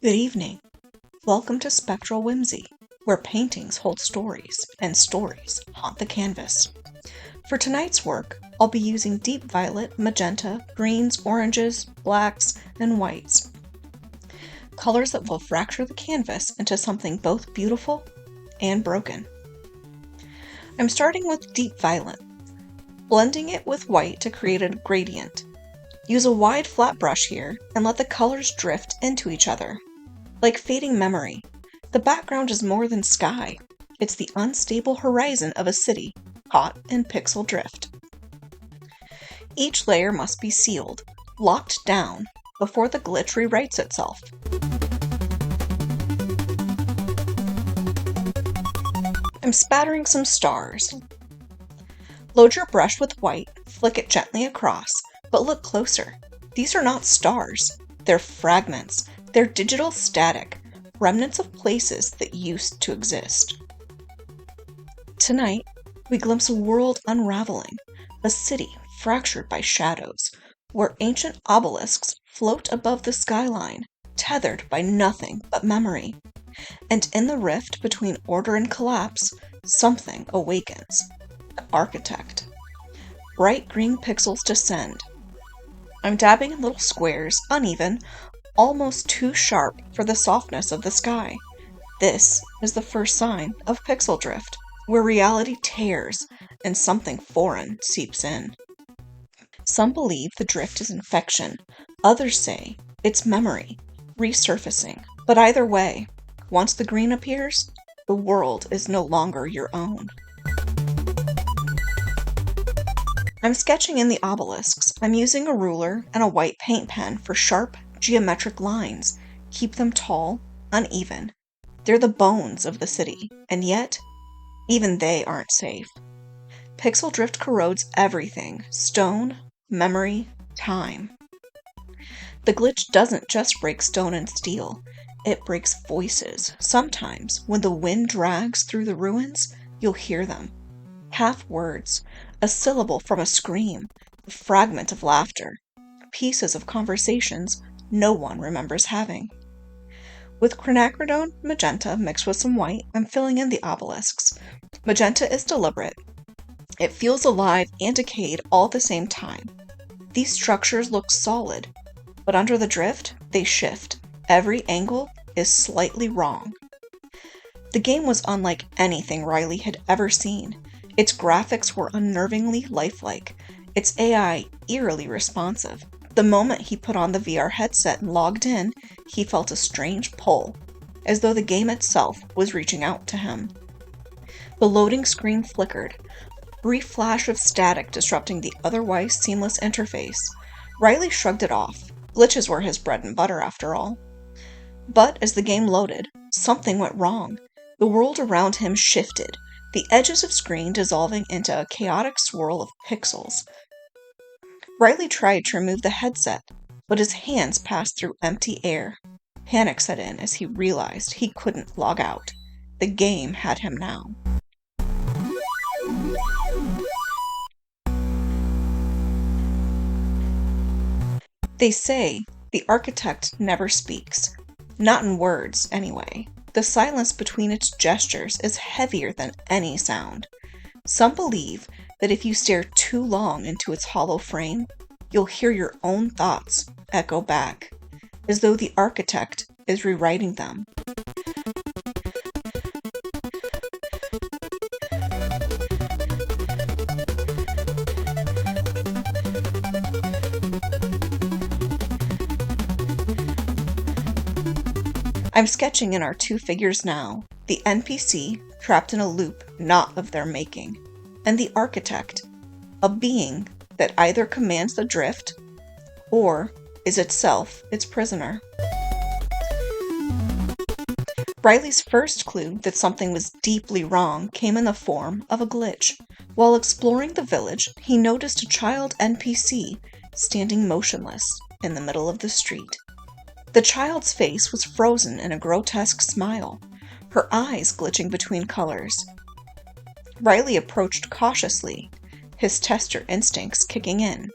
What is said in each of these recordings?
Good evening. Welcome to Spectral Whimsy, where paintings hold stories and stories haunt the canvas. For tonight's work, I'll be using deep violet, magenta, greens, oranges, blacks, and whites. Colors that will fracture the canvas into something both beautiful and broken. I'm starting with deep violet, blending it with white to create a gradient. Use a wide flat brush here and let the colors drift into each other. Like fading memory, the background is more than sky. It's the unstable horizon of a city, caught in pixel drift. Each layer must be sealed, locked down, before the glitch rewrites itself. I'm spattering some stars. Load your brush with white, flick it gently across, but look closer. These are not stars. They're fragments. They're digital static, remnants of places that used to exist. Tonight, we glimpse a world unraveling, a city fractured by shadows, where ancient obelisks float above the skyline, tethered by nothing but memory. And in the rift between order and collapse, something awakens. The architect. Bright green pixels descend. I'm dabbing in little squares, uneven, almost too sharp for the softness of the sky. This is the first sign of pixel drift, where reality tears and something foreign seeps in. Some believe the drift is infection, others say it's memory, resurfacing. But either way, once the green appears, the world is no longer your own. I'm sketching in the obelisks. I'm using a ruler and a white paint pen for sharp, geometric lines. Keep them tall, uneven. They're the bones of the city, and yet, even they aren't safe. Pixel drift corrodes everything: stone, memory, time. The glitch doesn't just break stone and steel, it breaks voices. Sometimes, when the wind drags through the ruins, you'll hear them. Half words, a syllable from a scream, a fragment of laughter, pieces of conversations no one remembers having. With Quinacridone Magenta mixed with some white, I'm filling in the obelisks. Magenta is deliberate. It feels alive and decayed all at the same time. These structures look solid, but under the drift, they shift. Every angle is slightly wrong. The game was unlike anything Riley had ever seen. Its graphics were unnervingly lifelike, its AI eerily responsive. The moment he put on the VR headset and logged in, he felt a strange pull, as though the game itself was reaching out to him. The loading screen flickered, a brief flash of static disrupting the otherwise seamless interface. Riley shrugged it off. Glitches were his bread and butter, after all. But as the game loaded, something went wrong. The world around him shifted, the edges of screen dissolving into a chaotic swirl of pixels. Riley tried to remove the headset, but his hands passed through empty air. Panic set in as he realized he couldn't log out. The game had him now. They say the architect never speaks. Not in words, anyway. The silence between its gestures is heavier than any sound. Some believe that if you stare too long into its hollow frame, you'll hear your own thoughts echo back, as though the architect is rewriting them. I'm sketching in our two figures now, the NPC trapped in a loop not of their making, and the architect, a being that either commands the drift or is itself its prisoner. Riley's first clue that something was deeply wrong came in the form of a glitch. While exploring the village, he noticed a child NPC standing motionless in the middle of the street. The child's face was frozen in a grotesque smile, her eyes glitching between colors. Riley approached cautiously, his tester instincts kicking in.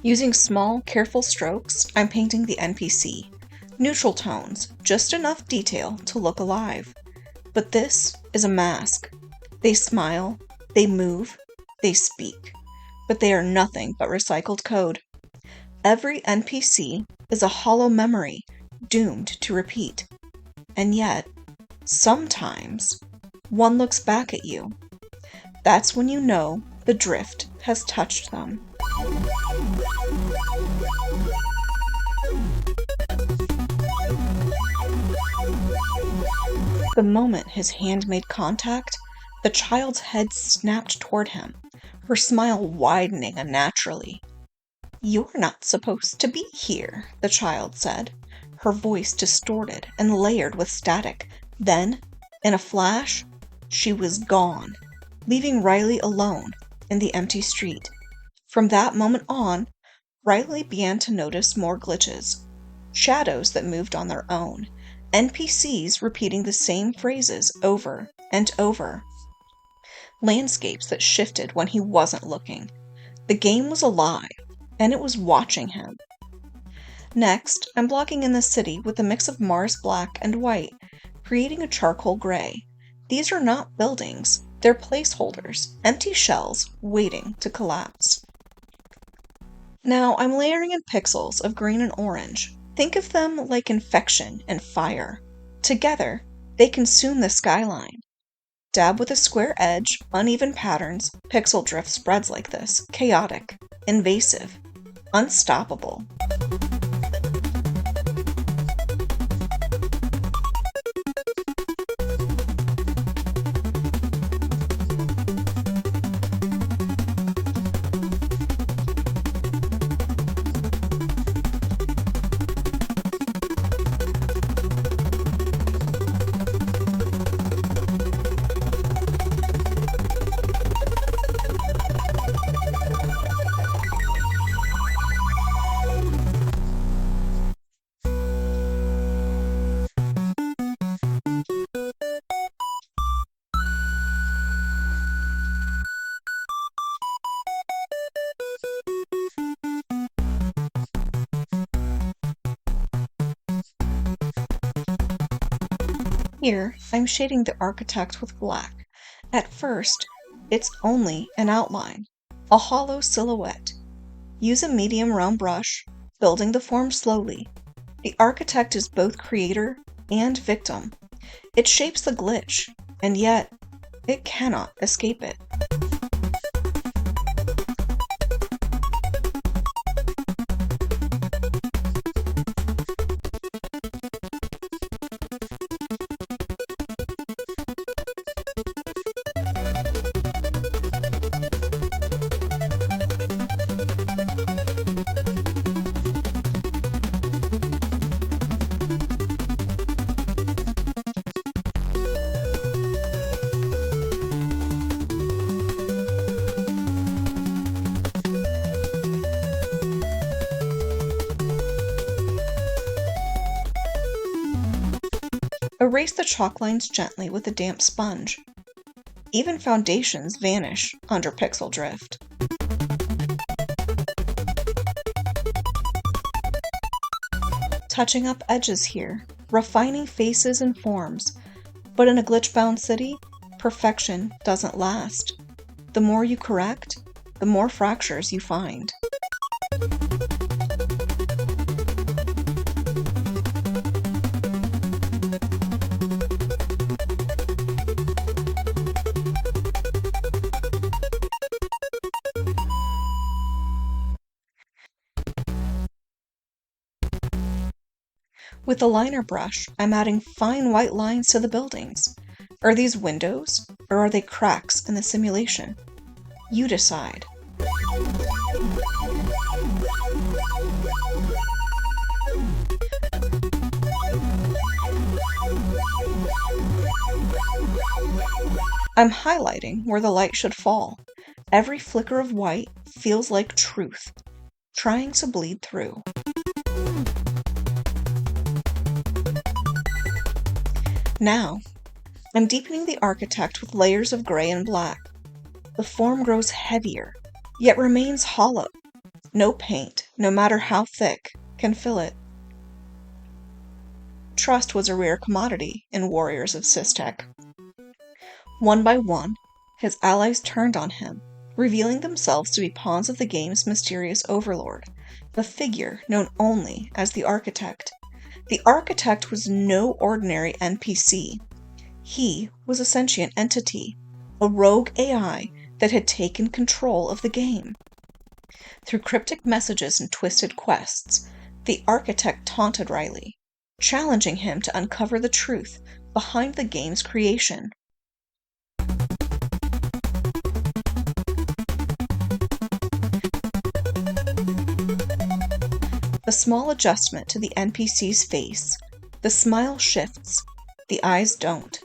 Using small, careful strokes, I'm painting the NPC. Neutral tones, just enough detail to look alive. But this is a mask. They smile, they move, they speak, but they are nothing but recycled code. Every NPC is a hollow memory, doomed to repeat. And yet, sometimes, one looks back at you. That's when you know the drift has touched them. The moment his hand made contact, the child's head snapped toward him, her smile widening unnaturally. "You're not supposed to be here," the child said, her voice distorted and layered with static. Then, in a flash, she was gone, leaving Riley alone in the empty street. From that moment on, Riley began to notice more glitches, shadows that moved on their own, NPCs repeating the same phrases over and over, landscapes that shifted when he wasn't looking. The game was alive, and it was watching him. Next, I'm blocking in the city with a mix of Mars black and white, creating a charcoal gray. These are not buildings, they're placeholders, empty shells waiting to collapse. Now I'm layering in pixels of green and orange. Think of them like infection and fire. Together, they consume the skyline. Dab with a square edge, uneven patterns, pixel drift spreads like this, chaotic, invasive, unstoppable. Here, I'm shading the architect with black. At first, it's only an outline, a hollow silhouette. Use a medium round brush, building the form slowly. The architect is both creator and victim. It shapes the glitch, and yet, it cannot escape it. Erase the chalk lines gently with a damp sponge. Even foundations vanish under pixel drift. Touching up edges here, refining faces and forms, but in a glitchbound city, perfection doesn't last. The more you correct, the more fractures you find. With the liner brush, I'm adding fine white lines to the buildings. Are these windows, or are they cracks in the simulation? You decide. I'm highlighting where the light should fall. Every flicker of white feels like truth, trying to bleed through. Now, I'm deepening the architect with layers of gray and black. The form grows heavier, yet remains hollow. No paint, no matter how thick, can fill it. trust was a rare commodity in Warriors of Systech. One by one, his allies turned on him, revealing themselves to be pawns of the game's mysterious overlord, a figure known only as the Architect. The Architect was no ordinary NPC. He was a sentient entity, a rogue AI that had taken control of the game. Through cryptic messages and twisted quests, the Architect taunted Riley, challenging him to uncover the truth behind the game's creation. A small adjustment to the NPC's face. The smile shifts, the eyes don't,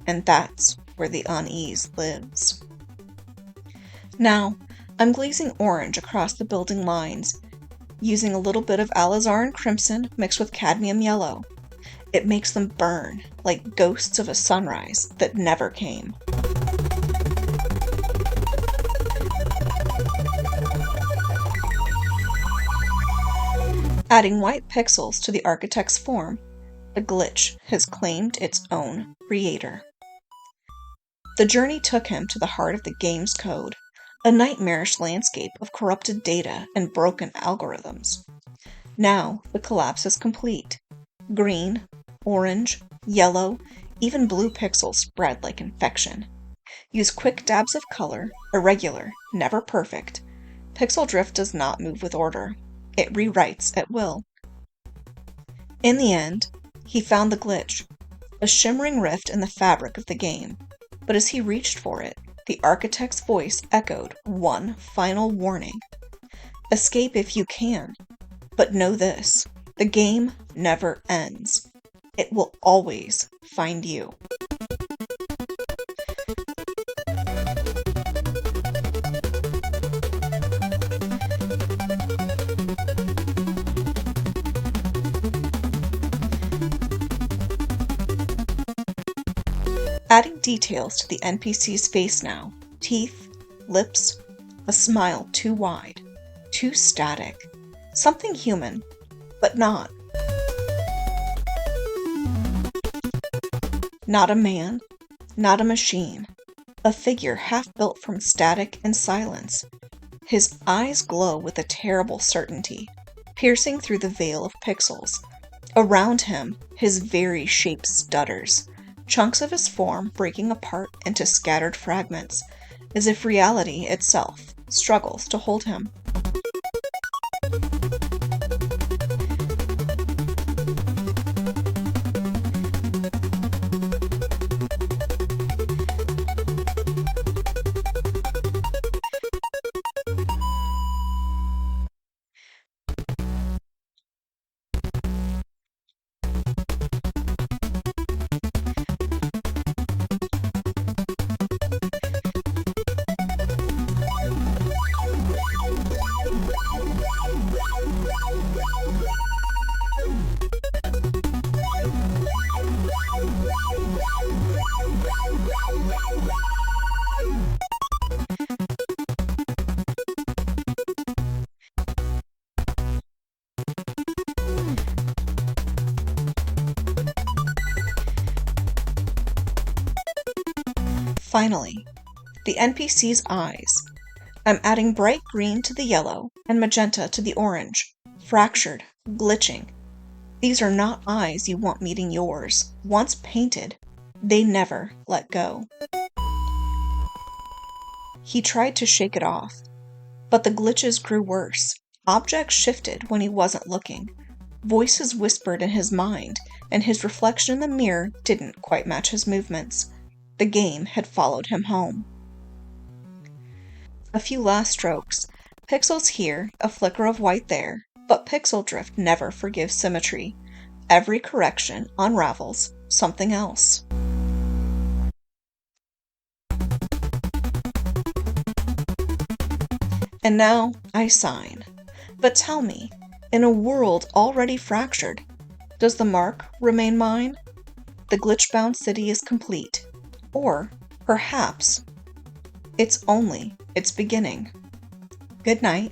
and that's where the unease lives. Now, I'm glazing orange across the building lines, using a little bit of Alizarin Crimson mixed with Cadmium Yellow. It makes them burn like ghosts of a sunrise that never came. Adding white pixels to the Architect's form, a glitch has claimed its own creator. The journey took him to the heart of the game's code, a nightmarish landscape of corrupted data and broken algorithms. Now the collapse is complete. Green, orange, yellow, even blue pixels spread like infection. Use quick dabs of color, irregular, never perfect. Pixel drift does not move with order. It rewrites at will. In the end, he found the glitch, a shimmering rift in the fabric of the game. But as he reached for it, the Architect's voice echoed one final warning. Escape if you can, but know this, the game never ends. It will always find you. Adding details to the NPC's face now. Teeth, lips, a smile too wide, too static. Something human, but not. Not a man, not a machine. A figure half built from static and silence. His eyes glow with a terrible certainty, piercing through the veil of pixels. Around him, his very shape stutters. Chunks of his form breaking apart into scattered fragments, as if reality itself struggles to hold him. Finally, the NPC's eyes. I'm adding bright green to the yellow and magenta to the orange, fractured, glitching. These are not eyes you want meeting yours. Once painted, they never let go. He tried to shake it off, but the glitches grew worse. Objects shifted when he wasn't looking. Voices whispered in his mind, and his reflection in the mirror didn't quite match his movements. The game had followed him home. A few last strokes. Pixels here, a flicker of white there, but pixel drift never forgives symmetry. Every correction unravels something else. And now I sign. But tell me, in a world already fractured, does the mark remain mine? The Glitchbound city is complete. Or, perhaps, it's only its beginning. Good night.